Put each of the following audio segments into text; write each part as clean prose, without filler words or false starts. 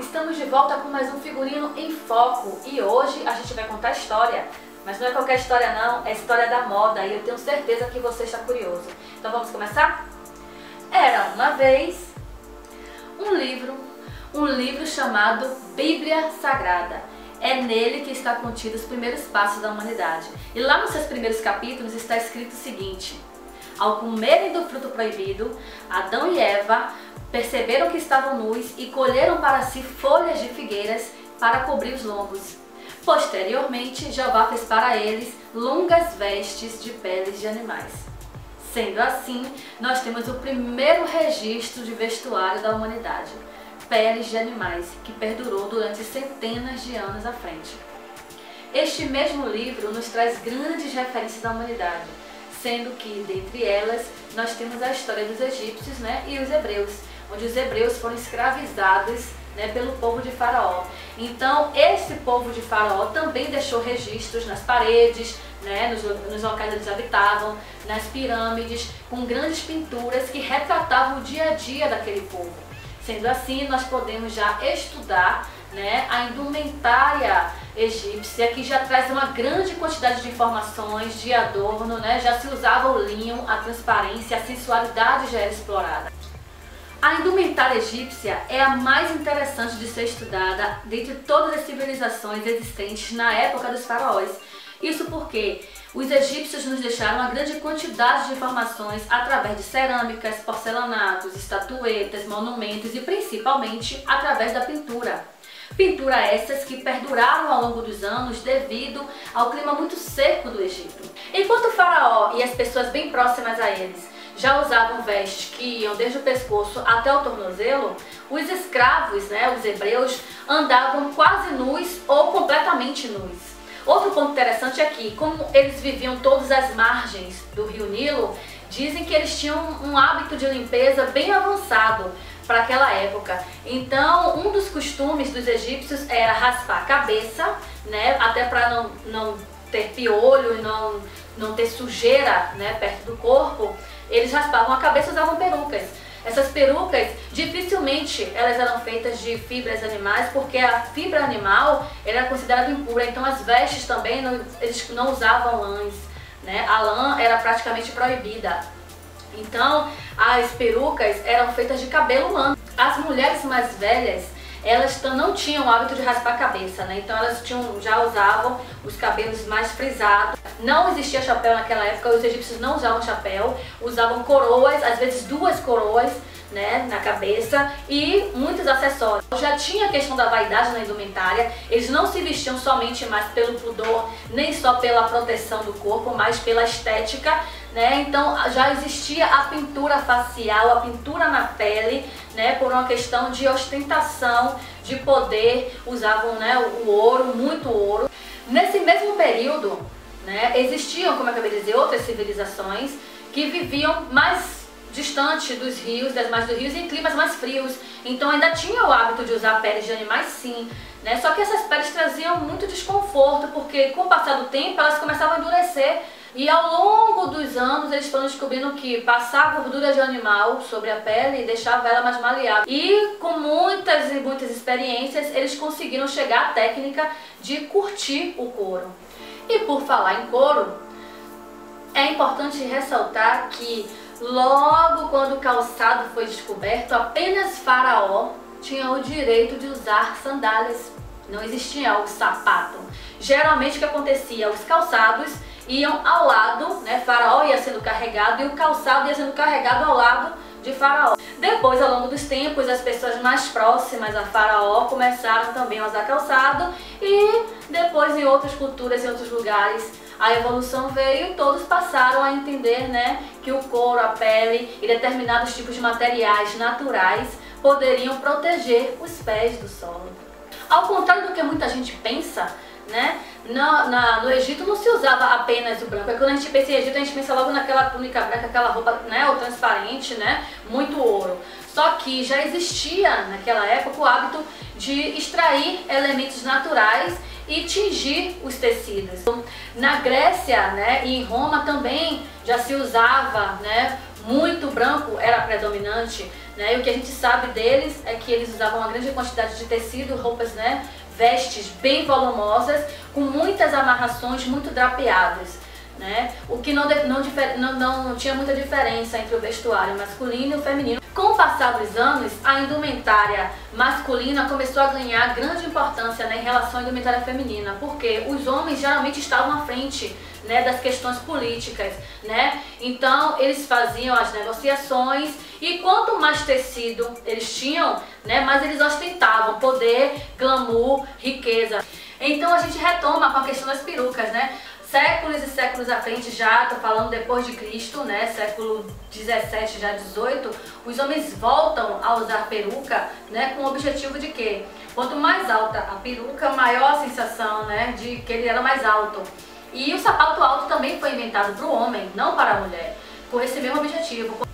Estamos de volta com mais um Figurino em Foco e hoje a gente vai contar história, mas não é qualquer história não, é história da moda e eu tenho certeza que você está curioso. Então vamos começar? Era uma vez um livro chamado Bíblia Sagrada. É nele que está contido os primeiros passos da humanidade. E lá nos seus primeiros capítulos está escrito o seguinte: ao comerem do fruto proibido, Adão e Eva perceberam que estavam nus e colheram para si folhas de figueiras para cobrir os lombos. Posteriormente, Jeová fez para eles longas vestes de peles de animais. Sendo assim, nós temos o primeiro registro de vestuário da humanidade, peles de animais, que perdurou durante centenas de anos à frente. Este mesmo livro nos traz grandes referências da humanidade, sendo que, dentre elas, nós temos a história dos egípcios, e os hebreus, onde os hebreus foram escravizados, pelo povo de Faraó. Então, esse povo de Faraó também deixou registros nas paredes, nos locais onde eles habitavam, nas pirâmides, com grandes pinturas que retratavam o dia a dia daquele povo. Sendo assim, nós podemos já estudar a indumentária egípcia, que já traz uma grande quantidade de informações, de adorno, já se usava o linho, a transparência, a sensualidade já era explorada. A indumentária egípcia é a mais interessante de ser estudada dentre todas as civilizações existentes na época dos faraós. Isso porque os egípcios nos deixaram uma grande quantidade de informações através de cerâmicas, porcelanatos, estatuetas, monumentos e principalmente através da pintura. Pintura essas que perduraram ao longo dos anos devido ao clima muito seco do Egito. Enquanto o faraó e as pessoas bem próximas a eles já usavam vestes que iam desde o pescoço até o tornozelo, os escravos, os hebreus, andavam quase nus ou completamente nus. Outro ponto interessante é que, como eles viviam todas as margens do rio Nilo, dizem que eles tinham um hábito de limpeza bem avançado para aquela época. Então, um dos costumes dos egípcios era raspar a cabeça, até para não ter piolho e não ter sujeira perto do corpo. Eles raspavam a cabeça e usavam perucas. Essas perucas, dificilmente elas eram feitas de fibras animais, porque a fibra animal era considerada impura. Então as vestes também, eles não usavam lãs. A lã era praticamente proibida. Então as perucas eram feitas de cabelo humano. As mulheres mais velhas, elas não tinham o hábito de raspar a cabeça, então elas já usavam os cabelos mais frisados. Não existia chapéu naquela época, os egípcios não usavam chapéu, usavam coroas, às vezes duas coroas na cabeça e muitos acessórios. Já tinha a questão da vaidade na indumentária, eles não se vestiam somente mais pelo pudor, nem só pela proteção do corpo, mas pela estética, Então já existia a pintura facial, a pintura na pele, por uma questão de ostentação, de poder, usavam o ouro, muito ouro. Nesse mesmo período, existiam, como eu acabei de dizer, outras civilizações que viviam mais distante dos rios, das margens dos rios, em climas mais frios. Então ainda tinha o hábito de usar peles de animais, sim, Só que essas peles traziam muito desconforto, porque com o passar do tempo elas começavam a endurecer. E ao longo dos anos eles foram descobrindo que passar a gordura de animal sobre a pele deixava ela mais maleável. E com muitas e muitas experiências eles conseguiram chegar à técnica de curtir o couro. E por falar em couro, é importante ressaltar que logo quando o calçado foi descoberto, apenas Faraó tinha o direito de usar sandálias. Não existia o sapato. Geralmente o que acontecia? Os calçados iam ao lado, Faraó ia sendo carregado e o calçado ia sendo carregado ao lado de Faraó. Depois, ao longo dos tempos, as pessoas mais próximas a Faraó começaram também a usar calçado e depois em outras culturas, em outros lugares, a evolução veio e todos passaram a entender que o couro, a pele e determinados tipos de materiais naturais poderiam proteger os pés do solo. Ao contrário do que muita gente pensa, no Egito não se usava apenas o branco. Quando a gente pensa em Egito, a gente pensa logo naquela túnica branca, aquela roupa ou transparente, muito ouro. Só que já existia naquela época o hábito de extrair elementos naturais e tingir os tecidos. Na Grécia e em Roma também já se usava muito branco era predominante, né? E o que a gente sabe deles é que eles usavam uma grande quantidade de tecido, roupas, né? Vestes bem volumosas, com muitas amarrações, muito drapeadas, né? O que não tinha muita diferença entre o vestuário masculino e o feminino. Com o passar dos anos, a indumentária masculina começou a ganhar grande importância, né, em relação à indumentária feminina, porque os homens geralmente estavam à frente, né, das questões políticas, né? Então eles faziam as negociações e quanto mais tecido eles tinham, né, mais eles ostentavam poder, glamour, riqueza. Então a gente retoma com a questão das perucas, né? Séculos e séculos à frente, já tô falando depois de Cristo, né, século 17, já 18, os homens voltam a usar peruca, né, com o objetivo de quê? Quanto mais alta a peruca, maior a sensação, né, de que ele era mais alto. E o sapato alto também foi inventado para o homem, não para a mulher, com esse mesmo objetivo.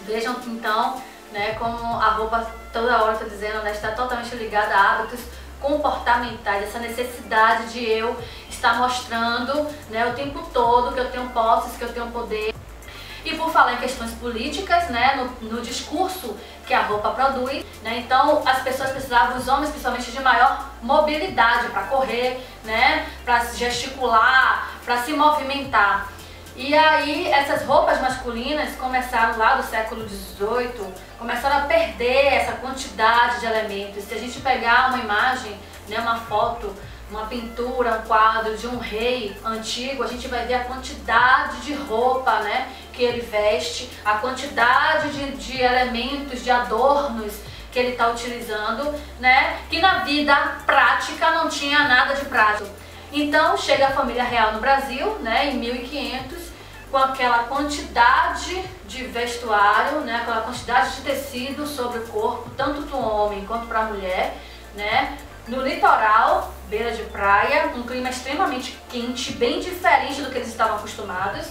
Vejam então, né, como a roupa toda hora, estou dizendo, né, está totalmente ligada a hábitos comportamentais, essa necessidade de eu estar mostrando, né, o tempo todo que eu tenho posses, que eu tenho poder. E por falar em questões políticas, né, no discurso que a roupa produz, né, então as pessoas precisavam, os homens principalmente, de maior mobilidade para correr, né, para gesticular, para se movimentar. E aí essas roupas masculinas começaram lá do século XVIII, começaram a perder essa quantidade de elementos. Se a gente pegar uma imagem, né, uma foto, uma pintura, um quadro de um rei antigo, a gente vai ver a quantidade de roupa, né, que ele veste, a quantidade de elementos, de adornos que ele está utilizando, né, que na vida prática não tinha nada de prático. Então chega a família real no Brasil, né, em 1500, com aquela quantidade de vestuário, né, aquela quantidade de tecido sobre o corpo, tanto do homem quanto para a mulher, né, no litoral, beira de praia, um clima extremamente quente, bem diferente do que eles estavam acostumados.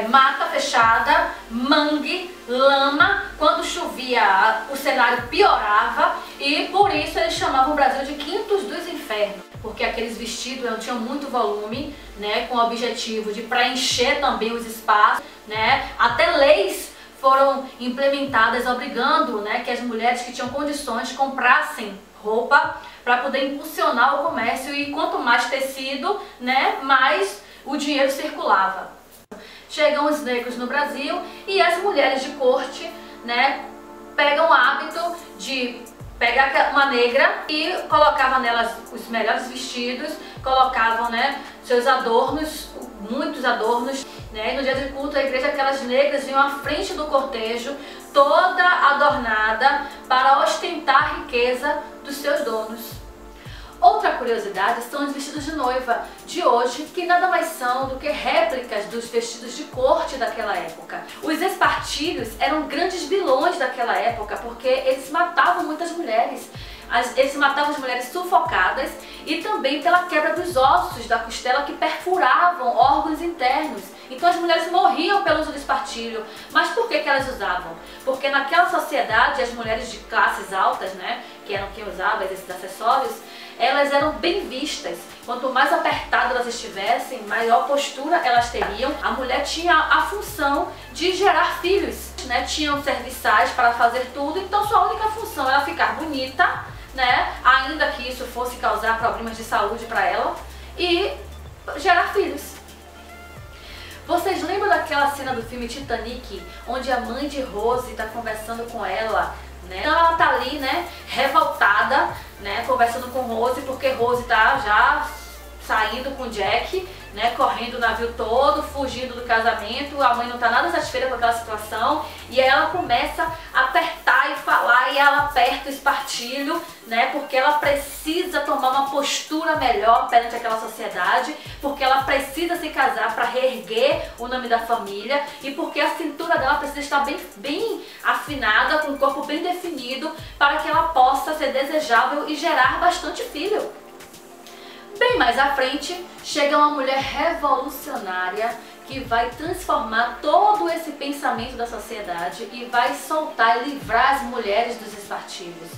Mata fechada, mangue, lama, quando chovia o cenário piorava e por isso eles chamavam o Brasil de Quintos dos Infernos, porque aqueles vestidos não tinham muito volume, né, com o objetivo de preencher também os espaços, né, até leis foram implementadas obrigando, né, que as mulheres que tinham condições comprassem roupa para poder impulsionar o comércio e quanto mais tecido, né, mais o dinheiro circulava. Chegam os negros no Brasil e as mulheres de corte, né, pegam o hábito de pegar uma negra e colocavam nelas os melhores vestidos, colocavam, né, seus adornos, muitos adornos, né, e no dia de culto a igreja, aquelas negras vinham à frente do cortejo, toda adornada para ostentar a riqueza dos seus donos. Outra curiosidade são os vestidos de noiva de hoje, que nada mais são do que réplicas dos vestidos de corte daquela época. Os espartilhos eram grandes vilões daquela época, porque eles matavam muitas mulheres. Eles matavam as mulheres sufocadas e também pela quebra dos ossos da costela que perfuravam órgãos internos. Então as mulheres morriam pelo uso do espartilho. Mas por que elas usavam? Porque naquela sociedade as mulheres de classes altas, né, que eram quem usava esses acessórios, elas eram bem vistas. Quanto mais apertadas elas estivessem, maior postura elas teriam. A mulher tinha a função de gerar filhos, né? Tinham serviçais para fazer tudo, então sua única função era ficar bonita, né? Ainda que isso fosse causar problemas de saúde para ela, e gerar filhos. Vocês lembram daquela cena do filme Titanic, onde a mãe de Rose está conversando com ela, né? Então ela tá ali, né, revoltada, né, conversando com Rose, porque Rose tá já saindo com Jack, né, correndo o navio todo, fugindo do casamento, a mãe não tá nada satisfeita com aquela situação, e aí ela começa a apertar e falar, e ela aperta o espartilho, né, porque ela precisa tomar uma postura melhor perante aquela sociedade, porque ela precisa se casar para reerguer o nome da família, e porque a cintura dela precisa estar bem afinada, com o corpo bem definido, para que ela possa ser desejável e gerar bastante filho. Bem mais à frente, chega uma mulher revolucionária que vai transformar todo esse pensamento da sociedade e vai soltar e livrar as mulheres dos espartilhos.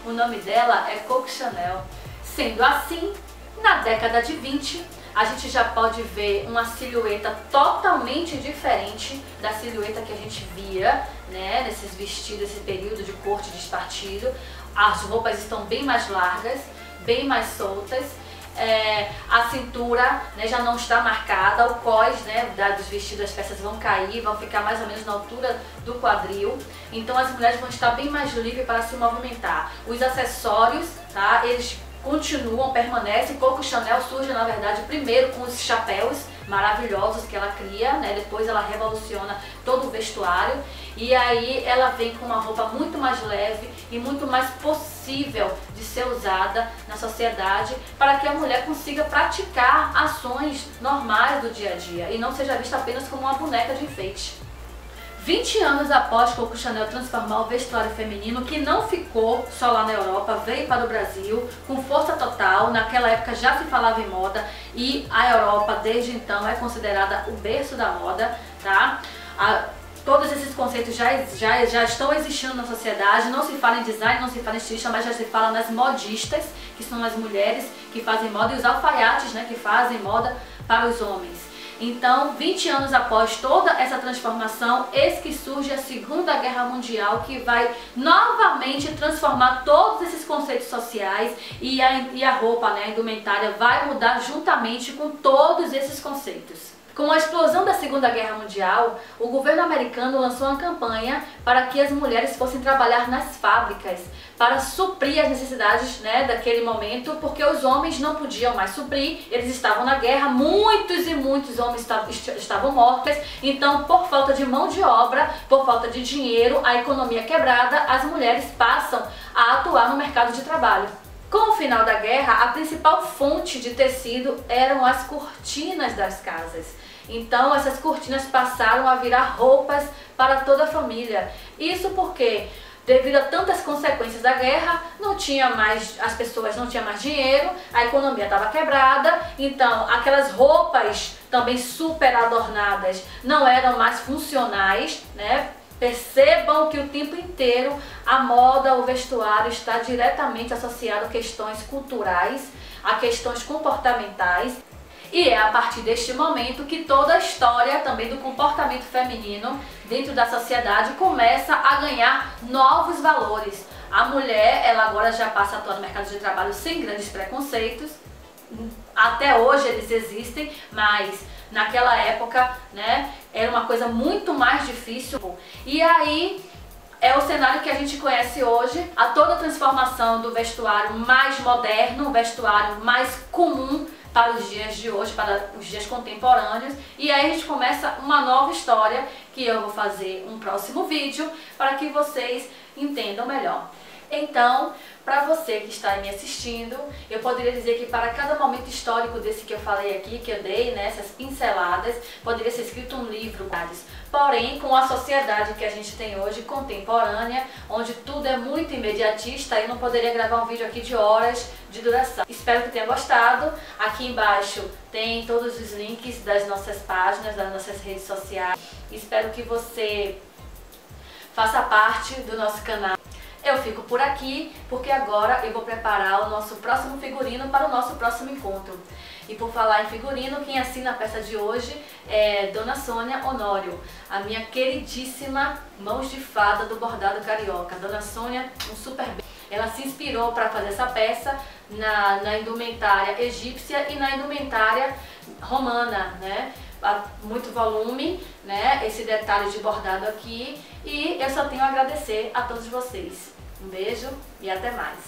O nome dela é Coco Chanel. Sendo assim, na década de 20, a gente já pode ver uma silhueta totalmente diferente da silhueta que a gente via, né, nesses vestidos, esse período de corte de espartilho. As roupas estão bem mais largas, bem mais soltas. A cintura, né, já não está marcada, o cós, né, dos vestidos, as peças vão cair, vão ficar mais ou menos na altura do quadril. Então as mulheres vão estar bem mais livres para se movimentar. Os acessórios, tá, eles continuam, permanecem. Coco Chanel surge, na verdade, primeiro com os chapéus maravilhosos que ela cria, né? Depois ela revoluciona todo o vestuário e aí ela vem com uma roupa muito mais leve e muito mais possível de ser usada na sociedade para que a mulher consiga praticar ações normais do dia a dia e não seja vista apenas como uma boneca de enfeite. 20 anos após Coco Chanel transformar o vestuário feminino, que não ficou só lá na Europa, veio para o Brasil com força total. Naquela época já se falava em moda e a Europa desde então é considerada o berço da moda, tá? Todos esses conceitos já estão existindo na sociedade. Não se fala em design, não se fala em estilista, mas já se fala nas modistas, que são as mulheres que fazem moda, e os alfaiates, né, que fazem moda para os homens. Então, 20 anos após toda essa transformação, eis que surge a Segunda Guerra Mundial, que vai novamente transformar todos esses conceitos sociais e a roupa, né, a indumentária, vai mudar juntamente com todos esses conceitos. Com a explosão da Segunda Guerra Mundial, o governo americano lançou uma campanha para que as mulheres fossem trabalhar nas fábricas para suprir as necessidades, né, daquele momento, porque os homens não podiam mais suprir, eles estavam na guerra, muitos e muitos homens estavam mortos, então por falta de mão de obra, por falta de dinheiro, a economia quebrada, as mulheres passam a atuar no mercado de trabalho. Com o final da guerra, a principal fonte de tecido eram as cortinas das casas. Então essas cortinas passaram a virar roupas para toda a família. Isso porque, devido a tantas consequências da guerra, as pessoas não tinham mais dinheiro, a economia estava quebrada, então aquelas roupas também super adornadas não eram mais funcionais, né? Percebam que o tempo inteiro a moda, o vestuário está diretamente associado a questões culturais, a questões comportamentais. E é a partir deste momento que toda a história também do comportamento feminino dentro da sociedade começa a ganhar novos valores. A mulher, ela agora já passa a atuar no mercado de trabalho sem grandes preconceitos. Até hoje eles existem, mas naquela época, né, era uma coisa muito mais difícil. E aí é o cenário que a gente conhece hoje, a toda a transformação do vestuário mais moderno, um vestuário mais comum para os dias de hoje, para os dias contemporâneos. E aí a gente começa uma nova história que eu vou fazer um próximo vídeo para que vocês entendam melhor. Então, para você que está me assistindo, eu poderia dizer que para cada momento histórico desse que eu falei aqui, que eu dei, né, essas pinceladas, poderia ser escrito um livro. Porém, com a sociedade que a gente tem hoje, contemporânea, onde tudo é muito imediatista, eu não poderia gravar um vídeo aqui de horas de duração. Espero que tenha gostado. Aqui embaixo tem todos os links das nossas páginas, das nossas redes sociais. Espero que você faça parte do nosso canal. Eu fico por aqui, porque agora eu vou preparar o nosso próximo figurino para o nosso próximo encontro. E por falar em figurino, quem assina a peça de hoje é Dona Sônia Honório, a minha queridíssima mãos de fada do bordado carioca. Dona Sônia, um super bem. Ela se inspirou para fazer essa peça na indumentária egípcia e na indumentária romana, né? Muito volume, né? Esse detalhe de bordado aqui. E eu só tenho a agradecer a todos vocês. Um beijo e até mais.